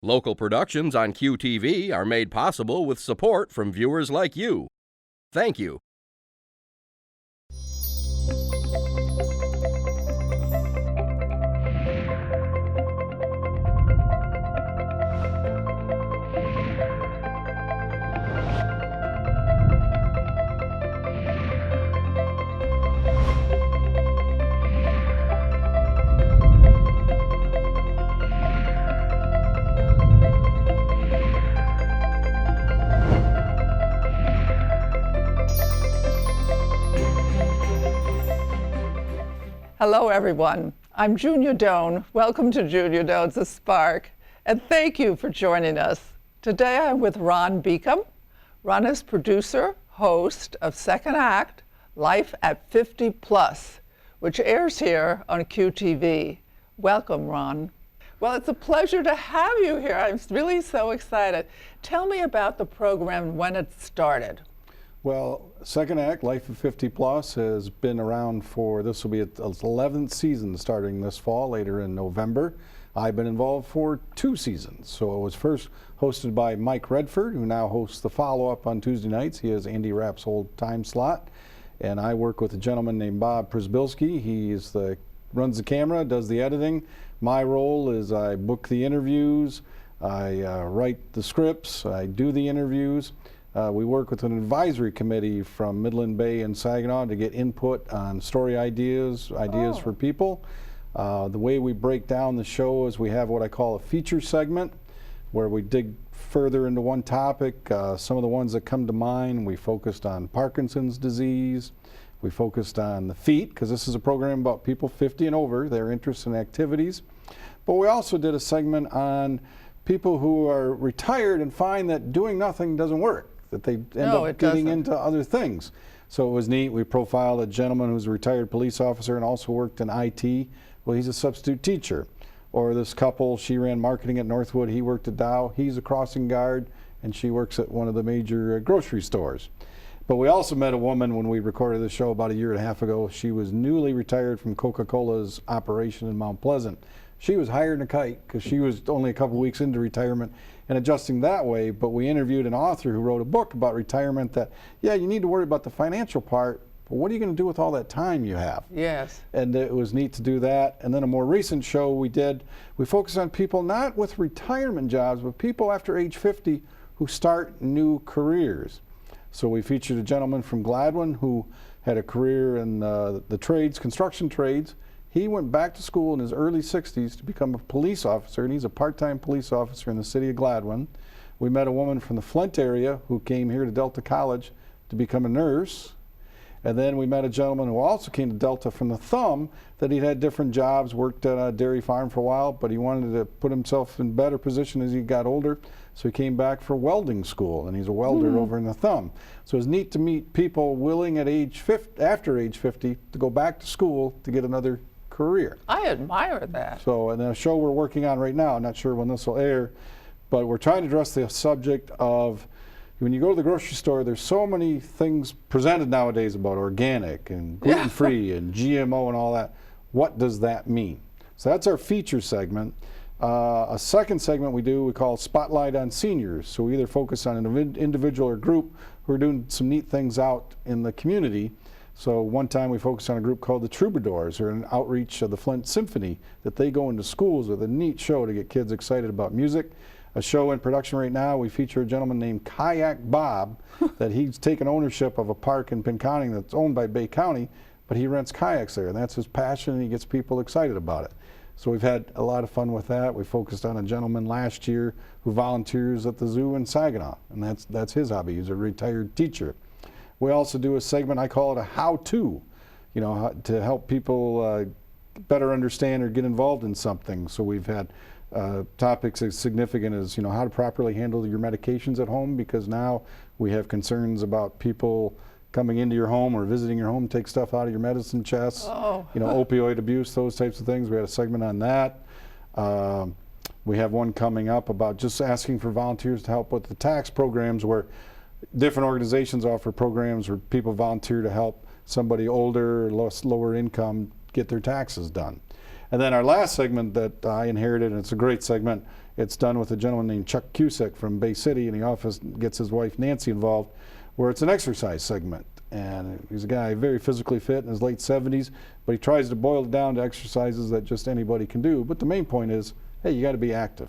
Local productions on QTV are made possible with support from viewers like you. Thank you. Hello everyone, I'm Junia Doan. Welcome to Junia Doan's The Spark, and thank you for joining us. Today I'm with Ron Beacom. Ron is producer, host of Second Act, Life at 50 Plus, which airs here on QTV. Welcome, Ron. Well, it's a pleasure to have you here. I'm really so excited. Tell me about the program and when it started. Well, Second Act, Life of 50 Plus, has been around for, this will be its 11th season starting this fall, later in November. I've been involved for 2 seasons. So it was first hosted by Mike Redford, who now hosts the follow-up on Tuesday nights. He has Andy Rapp's old time slot. And I work with a gentleman named Bob Przybylski. He runs the camera, does the editing. My role is I book the interviews, I write the scripts, I do the interviews. We work with an advisory committee from Midland Bay and Saginaw to get input on story ideas for people. The way we break down the show is we have what I call a feature segment, where we dig further into one topic. Some of the ones that come to mind, we focused on Parkinson's disease. We focused on the feet, because this is a program about people 50 and over, their interests and activities. But we also did a segment on people who are retired and find that doing nothing doesn't work, that they end up getting into other things. So it was neat. We profiled a gentleman who's a retired police officer and also worked in IT. Well, he's a substitute teacher. Or this couple, she ran marketing at Northwood, he worked at Dow, he's a crossing guard, and she works at one of the major grocery stores. But we also met a woman when we recorded the show about 1.5 years ago. She was newly retired from Coca-Cola's operation in Mount Pleasant. She was hired in a kite because she was only a couple weeks into retirement and adjusting that way. But we interviewed an author who wrote a book about retirement that, yeah, you need to worry about the financial part, but what are you going to do with all that time you have? Yes. And it was neat to do that. And then a more recent show we focused on people not with retirement jobs, but people after age 50 who start new careers. So we featured a gentleman from Gladwin who had a career in the trades, construction trades. He went back to school in his early 60s to become a police officer, and he's a part-time police officer in the city of Gladwin. We met a woman from the Flint area who came here to Delta College to become a nurse. And then we met a gentleman who also came to Delta from the Thumb, that he'd had different jobs, worked at a dairy farm for a while, but he wanted to put himself in better position as he got older. So he came back for welding school, and he's a welder over in the Thumb. So it's neat to meet people willing at after age 50 to go back to school to get another career. I admire that. So, and a show we're working on right now, I'm not sure when this will air, but we're trying to address the subject of, when you go to the grocery store, there's so many things presented nowadays about organic and gluten-free and GMO and all that. What does that mean? So that's our feature segment. A second segment we call Spotlight on Seniors. So we either focus on an individual or group who are doing some neat things out in the community. So one time we focused on a group called the Troubadours, or an outreach of the Flint Symphony, that they go into schools with a neat show to get kids excited about music. A show in production right now, we feature a gentleman named Kayak Bob, that he's taken ownership of a park in Pinconning that's owned by Bay County, but he rents kayaks there, and that's his passion, and he gets people excited about it. So we've had a lot of fun with that. We focused on a gentleman last year who volunteers at the zoo in Saginaw, and that's his hobby. He's a retired teacher. We also do a segment, I call it a how-to, to help people better understand or get involved in something. So we've had topics as significant as how to properly handle your medications at home, because now we have concerns about people coming into your home or visiting your home, take stuff out of your medicine chests, opioid abuse, those types of things. We had a segment on that. We have one coming up about just asking for volunteers to help with the tax programs, where different organizations offer programs where people volunteer to help somebody older, lower income, get their taxes done. And then our last segment that I inherited, and it's a great segment, It's done with a gentleman named Chuck Cusick from Bay City, and he often gets his wife Nancy involved, where it's an exercise segment. And he's a guy very physically fit in his late 70s, but he tries to boil it down to exercises that just anybody can do. But the main point is, hey, you got to be active.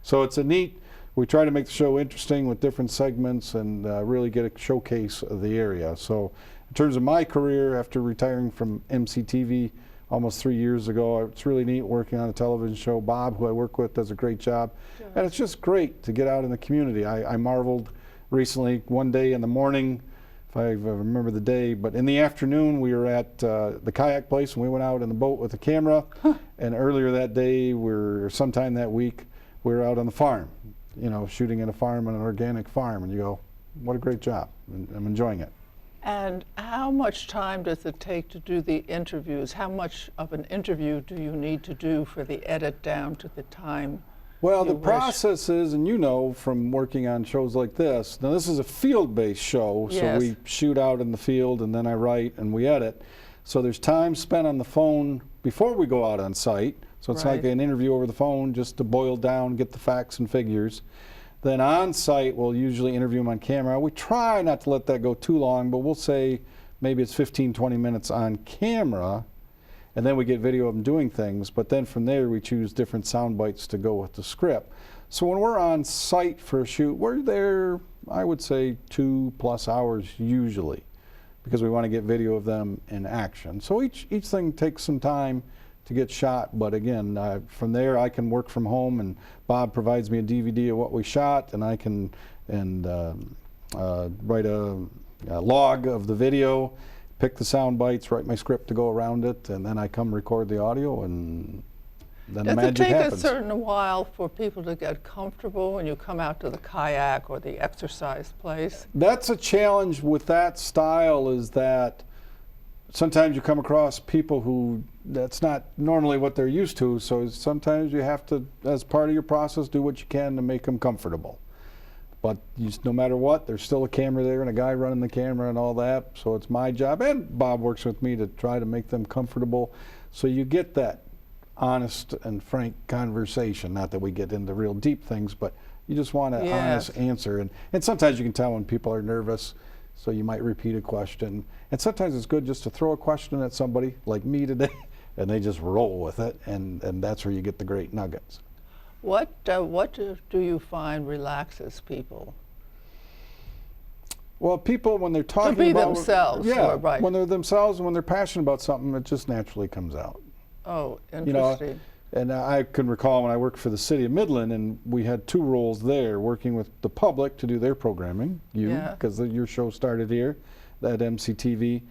So it's a neat, we try to make the show interesting with different segments and really get a showcase of the area. So in terms of my career, after retiring from MCTV almost 3 years ago, it's really neat working on a television show. Bob, who I work with, does a great job. Yes. And it's just great to get out in the community. I marveled recently, one day in the morning, if I remember the day, but in the afternoon we were at the kayak place and we went out in the boat with a camera. And earlier that day, sometime that week, we were out on the farm, you know, shooting in a farm, on an organic farm, and you go, what a great job. I'm enjoying it. And how much time does it take to do the interviews? How much of an interview do you need to do for the edit down to the time? Well, the process is, and you know from working on shows like this, now this is a field-based show, yes. So we shoot out in the field and then I write and we edit. So there's time spent on the phone before we go out on site. So it's like an interview over the phone just to boil down, get the facts and figures. Then on site, we'll usually interview them on camera. We try not to let that go too long, but we'll say maybe it's 15, 20 minutes on camera, and then we get video of them doing things. But then from there, we choose different sound bites to go with the script. So when we're on site for a shoot, we're there, I would say, 2+ hours usually, because we want to get video of them in action. So each thing takes some time to get shot, but again, from there I can work from home, and Bob provides me a DVD of what we shot, and I can write a log of the video, pick the sound bites, write my script to go around it, and then I come record the audio, and then the magic happens. Does it take a certain while for people to get comfortable when you come out to the kayak or the exercise place? That's a challenge with that style, is that sometimes you come across people who that's not normally what they're used to, so sometimes you have to, as part of your process, do what you can to make them comfortable. But no matter what, there's still a camera there and a guy running the camera and all that, so it's my job, and Bob works with me to try to make them comfortable, so you get that honest and frank conversation. Not that we get into real deep things, but you just want an honest answer. And sometimes you can tell when people are nervous, so you might repeat a question. And sometimes it's good just to throw a question at somebody, like me today, and they just roll with it, and that's where you get the great nuggets. What do you find relaxes people? Well, people, when they're talking to be about themselves, when they're themselves and when they're passionate about something, it just naturally comes out. Oh, interesting. You know, and I can recall when I worked for the city of Midland, and we had 2 roles there, working with the public to do their programming, because your show started here at MCTV,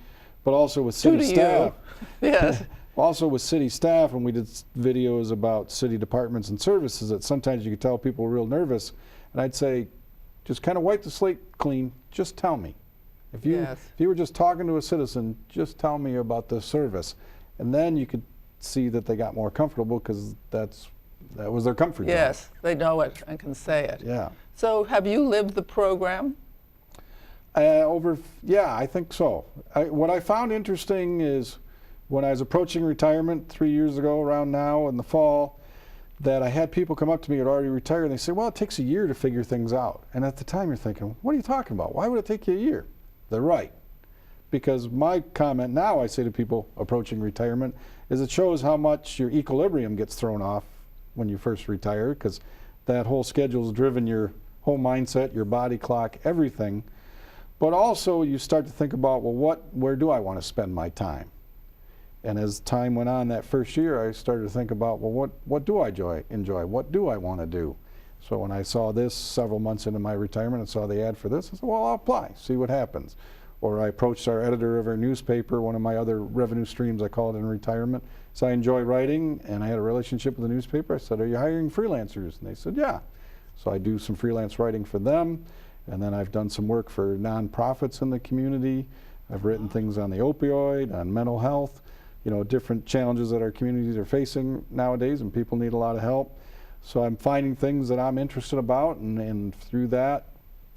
but also with city staff. Yes. Also with city staff, when we did videos about city departments and services, that sometimes you could tell people were real nervous, and I'd say, just kind of wipe the slate clean, just tell me. If you were just talking to a citizen, just tell me about the service. And then you could see that they got more comfortable, because that was their comfort zone. Yes, they know it and can say it. Yeah. So have you lived the program? I think so. What I found interesting is when I was approaching retirement 3 years ago, around now in the fall, that I had people come up to me who had already retired, and they said, well, it takes a year to figure things out. And at the time you're thinking, what are you talking about? Why would it take you a year? They're right. Because my comment now, I say to people approaching retirement, is it shows how much your equilibrium gets thrown off when you first retire, because that whole schedule's driven your whole mindset, your body clock, everything. But also you start to think about, well, where do I want to spend my time? And as time went on that first year, I started to think about, well, what do I enjoy? What do I want to do? So when I saw this several months into my retirement and saw the ad for this, I said, well, I'll apply, see what happens. Or I approached our editor of our newspaper, one of my other revenue streams, I call it in retirement. So I enjoy writing, and I had a relationship with the newspaper. I said, are you hiring freelancers? And they said, yeah. So I do some freelance writing for them, and then I've done some work for nonprofits in the community. I've written things on the opioid, on mental health, you know, different challenges that our communities are facing nowadays, and people need a lot of help. So I'm finding things that I'm interested about, and through that,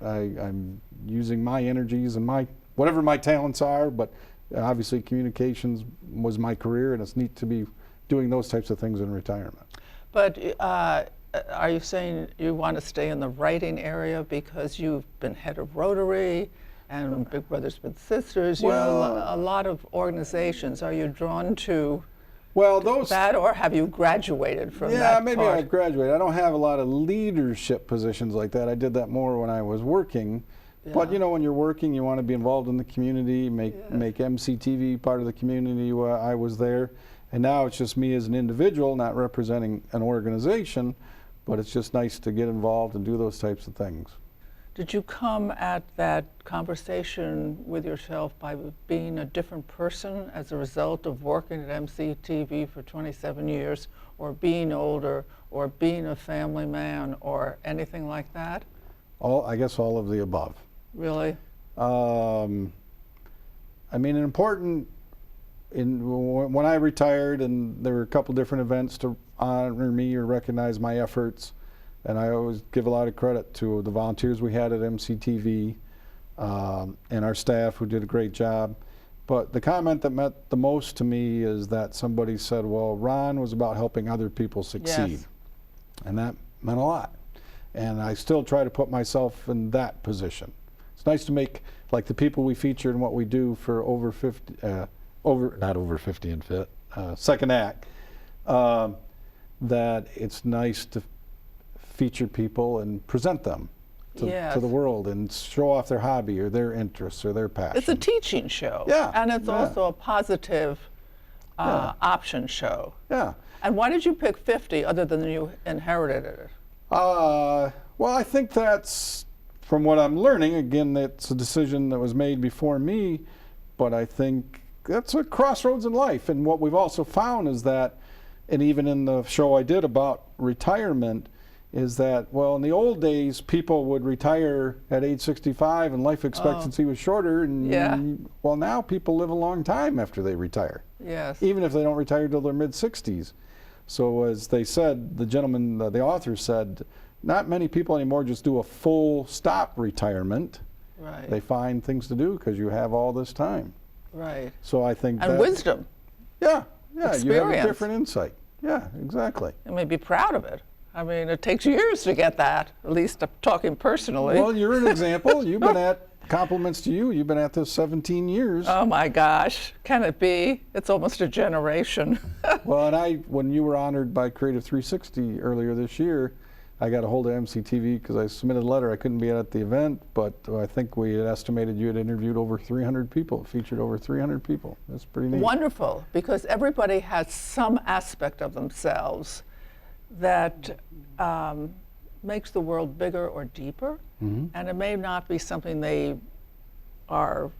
I'm using my energies and whatever my talents are, but obviously communications was my career, and it's neat to be doing those types of things in retirement. But are you saying you want to stay in the writing area because you've been head of Rotary and Big Brothers Big Sisters, you know, a lot of organizations? Are you drawn to that, or have you graduated from that Yeah, maybe part? I graduated. I don't have a lot of leadership positions like that. I did that more when I was working. But you know, when you're working, you want to be involved in the community, make MCTV part of the community. I was there. And now it's just me as an individual, not representing an organization, but it's just nice to get involved and do those types of things. Did you come at that conversation with yourself by being a different person as a result of working at MCTV for 27 years, or being older, or being a family man, or anything like that? I guess all of the above. Really? I mean, when I retired, and there were a couple different events to honor me or recognize my efforts, and I always give a lot of credit to the volunteers we had at MCTV and our staff who did a great job. But the comment that meant the most to me is that somebody said, well, Ron was about helping other people succeed. Yes. And that meant a lot. And I still try to put myself in that position. It's nice to make, like the people we featured and what we do for over 50, not over 50 and fit, second act, that it's nice to feature people and present them to the world and show off their hobby or their interests or their passion. It's a teaching show. Yeah. And it's also a positive option show. Yeah. And why did you pick 50 other than you inherited it? Well, I think that's, from what I'm learning, again, it's a decision that was made before me, but I think that's a crossroads in life. And what we've also found is that, and even in the show I did about retirement, is that, well, in the old days, people would retire at age 65 and life expectancy was shorter. And well, now people live a long time after they retire. Yes. Even if they don't retire till their mid-60s. So as they said, the gentleman, the author said, not many people anymore just do a full stop retirement. Right. They find things to do because you have all this time. Right. So I think and wisdom. Yeah, Experience. You have a different insight. Yeah, exactly. You may be proud of it. I mean, it takes years to get that, at least talking personally. Well, you're an example. You've been at, compliments to you, you've been at this 17 years. Oh my gosh, can it be? It's almost a generation. Well, and when you were honored by Creative 360 earlier this year, I got a hold of MCTV because I submitted a letter. I couldn't be at the event, but I think we had estimated you had interviewed over 300 people, featured over 300 people. That's pretty neat. Wonderful, because everybody has some aspect of themselves that makes the world bigger or deeper, and it may not be something they are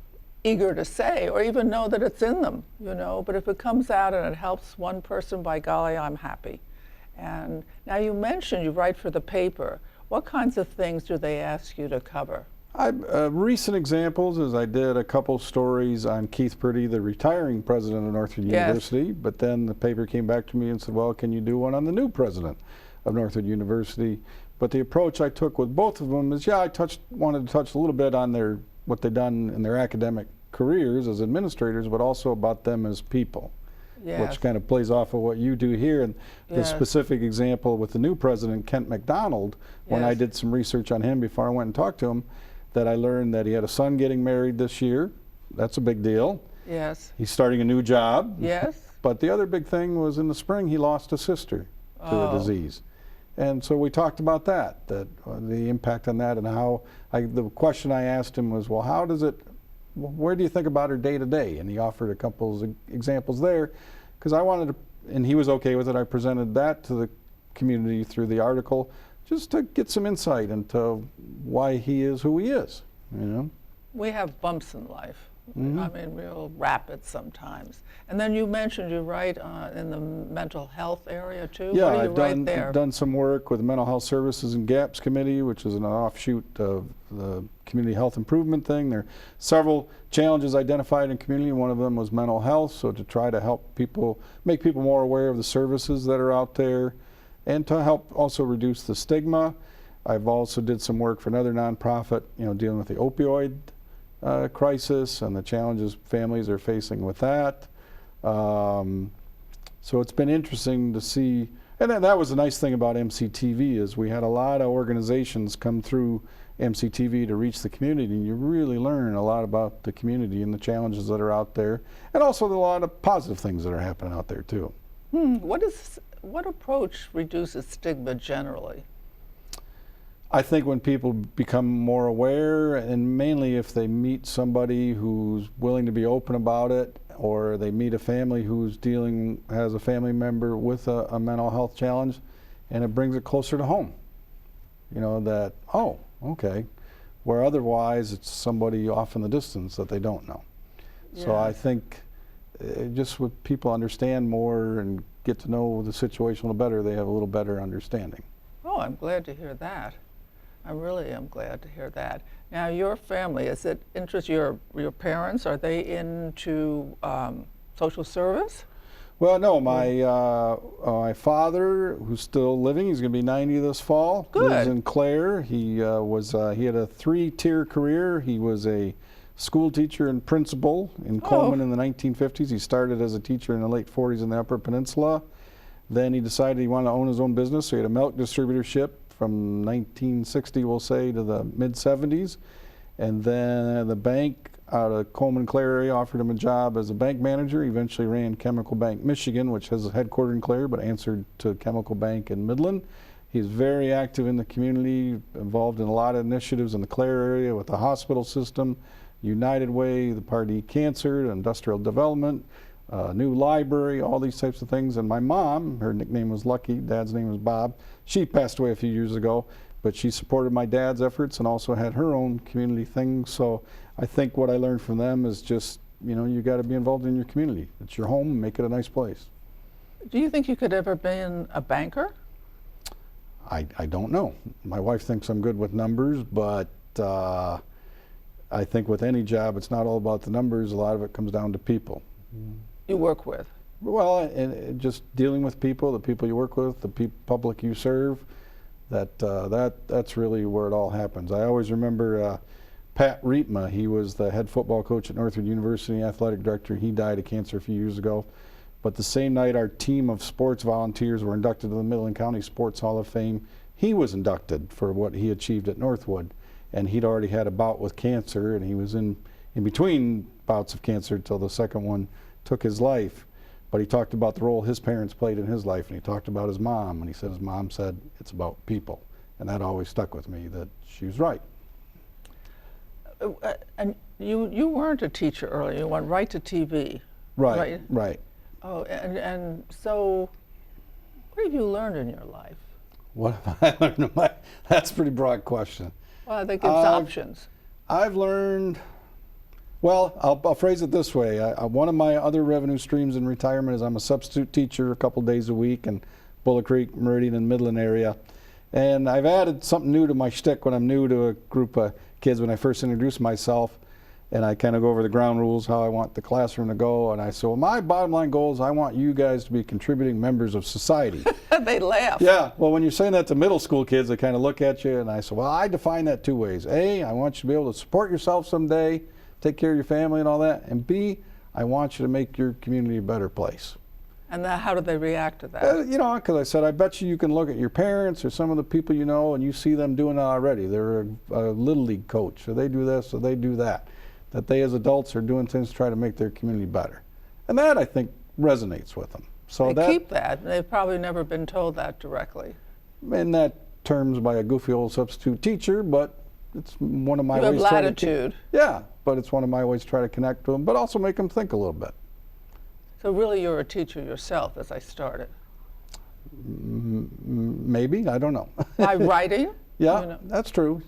eager to say or even know that it's in them, you know, but if it comes out and it helps one person, by golly, I'm happy. And now you mentioned you write for the paper. What kinds of things do they ask you to cover? Recent examples is I did a couple stories on Keith Purdy, the retiring president of Northwood University, but then the paper came back to me and said, well, can you do one on the new president of Northwood University? But the approach I took with both of them is, I wanted to touch a little bit on what they've done in their academic careers as administrators, but also about them as people. Which kind of plays off of what you do here. And the specific example with the new president, Kent McDonald, when I did some research on him before I went and talked to him, that I learned that he had a son getting married this year. That's a big deal. Yes. He's starting a new job. Yes. But the other big thing was in the spring he lost a sister to the disease. And so we talked about that the impact on that, and how the question I asked him was, well, where do you think about her day to day? And he offered a couple of examples there, because I wanted to, and he was okay with it. I presented that to the community through the article, just to get some insight into why he is who he is, you know? We have bumps in life. I mean, real rapid sometimes. And then you mentioned you write in the mental health area too. Yeah, what do you write there? I've done some work with the Mental Health Services and Gaps Committee, which is an offshoot of the community health improvement thing. There are several challenges identified in community. One of them was mental health, so to try to help people, make people more aware of the services that are out there, and to help also reduce the stigma. I've also did some work for another nonprofit, dealing with the opioid crisis and the challenges families are facing with that. So it's been interesting to see, And then that was the nice thing about MCTV is we had a lot of organizations come through MCTV to reach the community, and you really learn a lot about the community and the challenges that are out there, and also a lot of positive things that are happening out there too. What approach reduces stigma generally? I think when people become more aware, and mainly if they meet somebody who's willing to be open about it, or they meet a family who's has a family member with a mental health challenge, and it brings it closer to home. You know, that, oh, okay, where otherwise it's somebody off in the distance that they don't know. Yeah. So I think just with people understand more and get to know the situation a little better, they have a little better understanding. Oh, I'm glad to hear that. I really am glad to hear that. Now, your family, is it interest your parents? Are they into social service? Well, no. My father, who's still living, he's going to be 90 this fall. Good. Lives in Clare. He had a 3-tier career. He was a school teacher and principal in Coleman in the 1950s. He started as a teacher in the late 40s in the Upper Peninsula. Then he decided he wanted to own his own business, so he had a milk distributorship from 1960, we'll say, to the mid-70s. And then the bank out of Coleman, Clare area offered him a job as a bank manager. He eventually ran Chemical Bank Michigan, which has a headquarters in Clare, but answered to Chemical Bank in Midland. He's very active in the community, involved in a lot of initiatives in the Clare area with the hospital system, United Way, the Party Cancer, Industrial Development, new library, all these types of things. And my mom, her nickname was Lucky, Dad's name was Bob. She passed away a few years ago, but she supported my dad's efforts and also had her own community things. So I think what I learned from them is just, you know, you got to be involved in your community. It's your home, make it a nice place. Do you think you could ever be a banker? I don't know. My wife thinks I'm good with numbers, but I think with any job, it's not all about the numbers. A lot of it comes down to people. You work with? Well, and just dealing with people, the people you work with, the public you serve, that's really where it all happens. I always remember Pat Rietma. He was the head football coach at Northwood University, athletic director. He died of cancer a few years ago. But the same night our team of sports volunteers were inducted to the Midland County Sports Hall of Fame, he was inducted for what he achieved at Northwood. And he'd already had a bout with cancer, and he was in between bouts of cancer until the second one took his life. But he talked about the role his parents played in his life, and he talked about his mom, and he said his mom said, it's about people. And that always stuck with me, that she was right. And you weren't a teacher earlier, you went right to TV. Right. Oh, and so what have you learned in your life? What have I learned in my, that's a pretty broad question. Well, that gives options. I've learned, well, I'll phrase it this way. One of my other revenue streams in retirement is I'm a substitute teacher a couple days a week in Bullock Creek, Meridian, and Midland area. And I've added something new to my shtick when I'm new to a group of kids when I first introduce myself. And I kind of go over the ground rules, how I want the classroom to go. And I say, well, my bottom line goal is I want you guys to be contributing members of society. They laugh. Yeah, well, when you're saying that to middle school kids, they kind of look at you, and I say, well, I define that 2 ways. A, I want you to be able to support yourself someday, take care of your family and all that. And B, I want you to make your community a better place. And how do they react to that? You know, because I said, I bet you can look at your parents or some of the people you know, and you see them doing it already. They're a Little League coach, or they do this, or they do that. That they as adults are doing things to try to make their community better. And that, I think, resonates with them. So they keep that. They've probably never been told that directly. In that terms by a goofy old substitute teacher, but it's one of my ways. You have latitude. Yeah, but it's one of my ways to try to connect to them, but also make them think a little bit. So really you're a teacher yourself, as I started. Maybe, I don't know. By writing? Yeah, you know. That's true.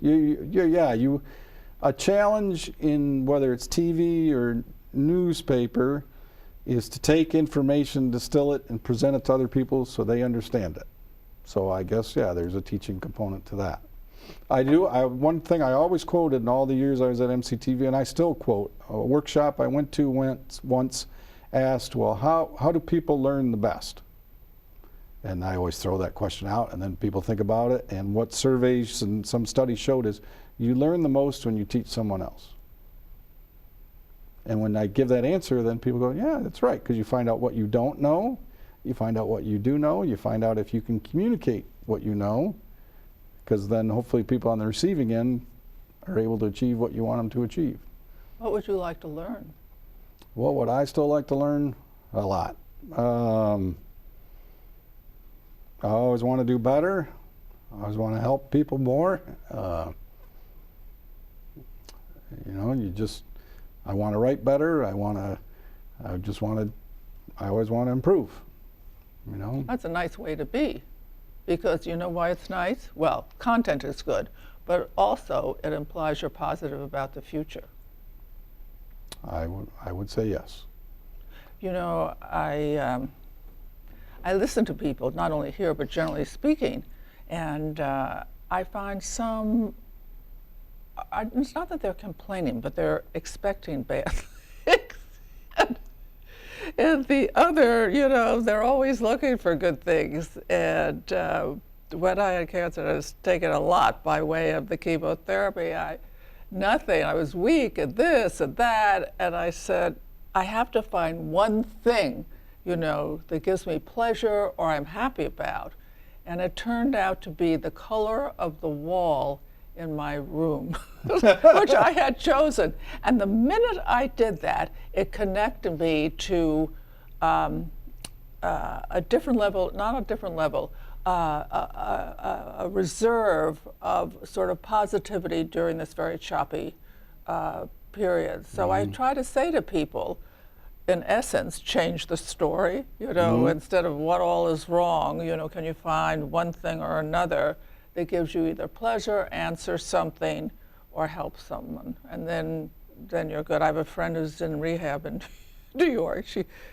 A challenge in whether it's TV or newspaper is to take information, distill it, and present it to other people so they understand it. So I guess, yeah, there's a teaching component to that. One thing I always quoted in all the years I was at MCTV, and I still quote, a workshop I went to once asked, well, how do people learn the best? And I always throw that question out, and then people think about it, and what surveys and some studies showed is you learn the most when you teach someone else. And when I give that answer, then people go, yeah, that's right, because you find out what you don't know, You find out what you do know. You find out if you can communicate what you know, because then hopefully people on the receiving end are able to achieve what you want them to achieve. What would you like to learn? What would I still like to learn? A lot. I always want to do better. I always want to help people more. You know, I want to write better. I always want to improve, you know. That's a nice way to be, because you know why it's nice? Well, content is good, but also it implies you're positive about the future. I would say yes. You know, I listen to people, not only here, but generally speaking, and I find some, it's not that they're complaining, but they're expecting bad things. And the other, you know, they're always looking for good things. And when I had cancer, I was taking a lot by way of the chemotherapy. Nothing. I was weak and this and that. And I said, I have to find one thing, you know, that gives me pleasure or I'm happy about. And it turned out to be the color of the wall in my room, which I had chosen. And the minute I did that, it connected me to a different level, not a different level, a reserve of sort of positivity during this very choppy period. So I try to say to people, in essence, change the story, you know, instead of what all is wrong, you know, can you find one thing or another that gives you either pleasure, answer something, or help someone, and then you're good. I have a friend who's in rehab in New York.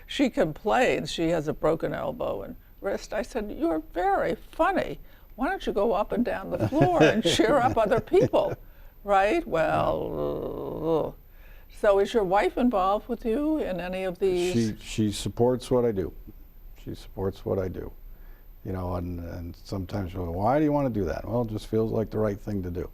She complains she has a broken elbow and wrist. I said, you're very funny. Why don't you go up and down the floor and cheer up other people, right? Well, so is your wife involved with you in any of these? She supports what I do. She supports what I do. You know, and sometimes she'll go, why do you want to do that? Well, it just feels like the right thing to do.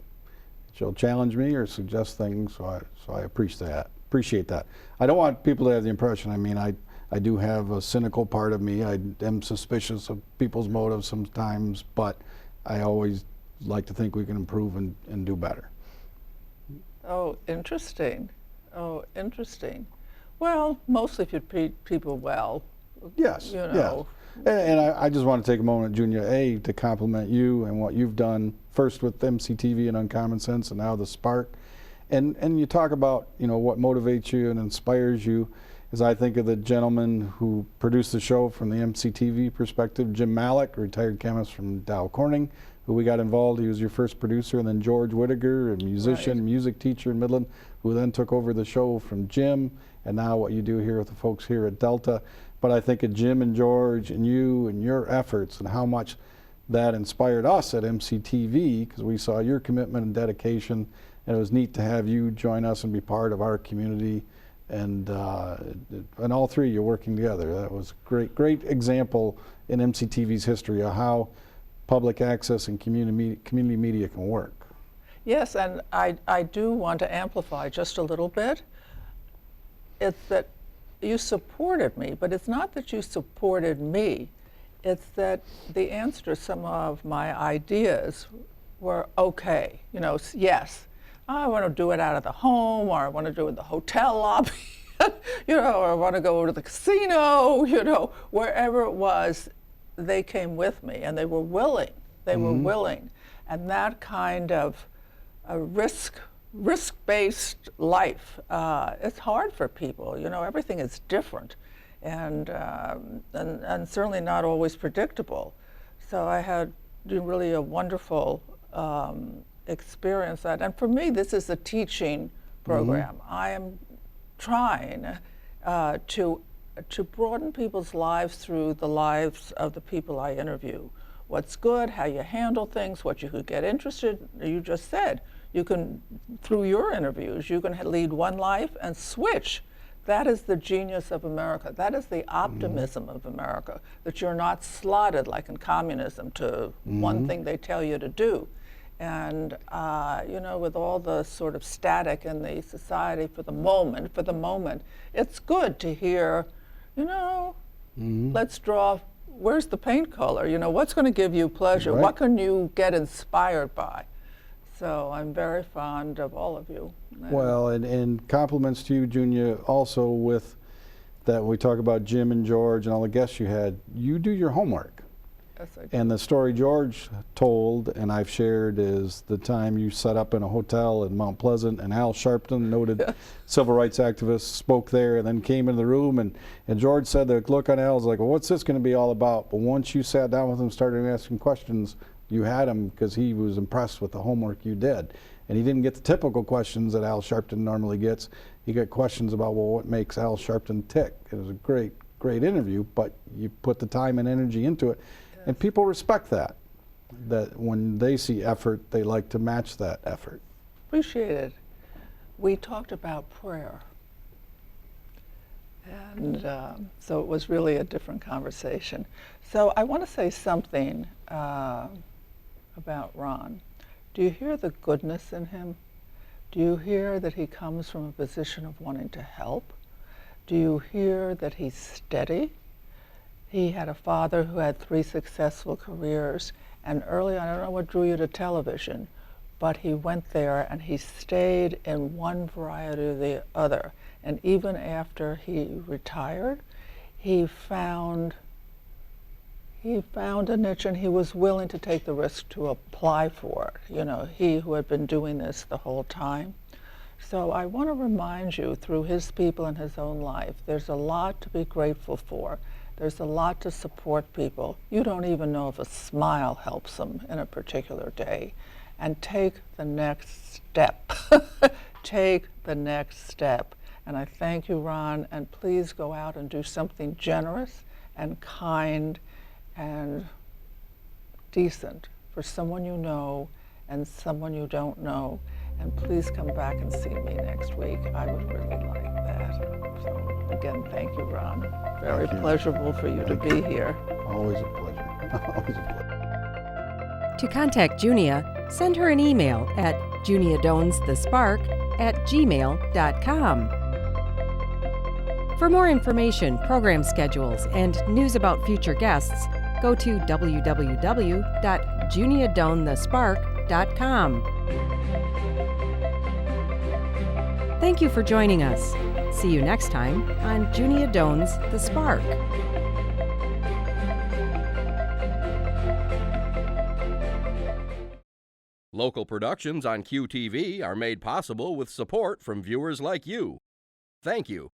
She'll challenge me or suggest things, so I appreciate that. I don't want people to have the impression, I mean, I do have a cynical part of me. I am suspicious of people's motives sometimes, but I always like to think we can improve and do better. Oh, interesting. Oh, interesting. Well, mostly if you treat people well. Yes, you know. yes. And I just want to take a moment, Junia, to compliment you and what you've done, first with MCTV and Uncommon Sense, and now the Spark. And you talk about, you know, what motivates you and inspires you. As I think of the gentleman who produced the show from the MCTV perspective, Jim Malik, retired chemist from Dow Corning, who we got involved. He was your first producer, and then George Whittaker, a musician, music teacher in Midland, who then took over the show from Jim, and now what you do here with the folks here at Delta. But I think of Jim and George and you and your efforts and how much that inspired us at MCTV, because we saw your commitment and dedication, and it was neat to have you join us and be part of our community. And all three of you working together. That was a great example in MCTV's history of how public access and community media can work. Yes, and I do want to amplify just a little bit. It's that you supported me, but it's not that you supported me. It's that the answer to some of my ideas were okay. You know, yes, I want to do it out of the home, or I want to do it in the hotel lobby, you know, or I want to go to the casino, you know, wherever it was, they came with me and they were willing. They were willing. And that kind of a risk-based life, it's hard for people. You know, everything is different and certainly not always predictable. So I had really a wonderful experience that. And for me, this is a teaching program. I am trying to broaden people's lives through the lives of the people I interview. What's good, how you handle things, what you could get interested. You just said, you can, through your interviews, you can lead one life and switch. That is the genius of America. That is the optimism of America, that you're not slotted like in communism to one thing they tell you to do. And, you know, with all the sort of static in the society for the moment, it's good to hear, you know, let's draw where's the paint color? You know, what's going to give you pleasure? Right. What can you get inspired by? So I'm very fond of all of you. Well, and compliments to you, Junia, also with that we talk about Jim and George and all the guests you had. You do your homework. Yes, I do. And the story George told and I've shared is the time you set up in a hotel in Mount Pleasant and Al Sharpton, noted civil rights activist, spoke there and then came into the room and George said the look on Al's like, well, what's this going to be all about? But once you sat down with him, started asking questions, you had him because he was impressed with the homework you did. And he didn't get the typical questions that Al Sharpton normally gets. He got questions about, well, what makes Al Sharpton tick? It was a great interview, but you put the time and energy into it. And people respect that when they see effort, they like to match that effort. Appreciate it. We talked about prayer. And so it was really a different conversation. So I want to say something about Ron. Do you hear the goodness in him? Do you hear that he comes from a position of wanting to help? Do you hear that he's steady? He had a father who had 3 successful careers, and early on, I don't know what drew you to television, but he went there and he stayed in one variety or the other. And even after he retired, he found a niche and he was willing to take the risk to apply for it. You know, he who had been doing this the whole time. So I want to remind you, through his people and his own life, there's a lot to be grateful for. There's a lot to support people. You don't even know if a smile helps them in a particular day. And take the next step. Take the next step. And I thank you, Ron, and please go out and do something generous and kind and decent for someone you know and someone you don't know. And please come back and see me next week. I would really like that. So again, thank you, Ron. Very pleasurable for you to be here. Always a pleasure. Always a pleasure. To contact Junia, send her an email at juniadonesthespark@gmail.com. For more information, program schedules, and news about future guests, go to www.juniadonesthespark.com. Thank you for joining us. See you next time on Junia Doan's The Spark. Local productions on QTV are made possible with support from viewers like you. Thank you.